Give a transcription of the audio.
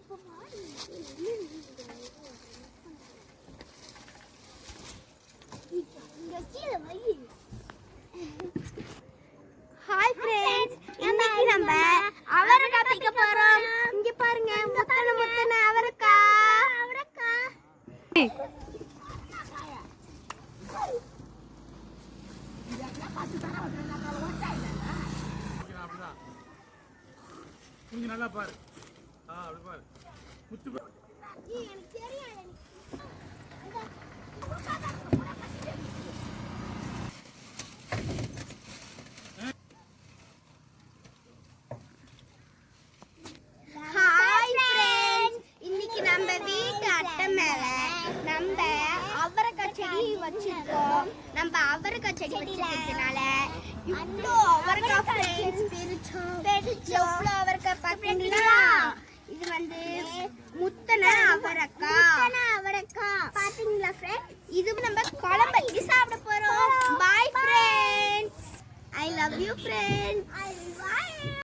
Hi friends, இன்னைக்கு நம்ம அவரைக்காய் பிக்க போறோம். இங்க பாருங்க, முத்தன முத்தன அவரைக்காய். நீங்க நல்லா பாரு. அப்படி பாரு. முத்து பாரு. எனக்கு தெரியும். ஹாய் ஃப்ரெண்ட்ஸ், இன்னைக்கு நம்ம வீட்டு அட்டை மேல நம்ம அவரைக்காய் செடி வச்சிருக்கோம். நம்ம அவரைக்காய் செடி வச்சிருக்கிறதுனால இவ்வளோ அவரைக்காய் ஃப்ரெண்ட்ஸ் பிரிச்சோம். எவ்வளோ அவரைக்காய் பார்த்தீங்களா? இது வந்து முத்தன அவரைக்காய் பாத்தீங்களா ஃப்ரெண்ட்ஸ்? இது நம்ம குழம்பு வச்சு சாப்பிட போறோம். Bye friends, I love you friends.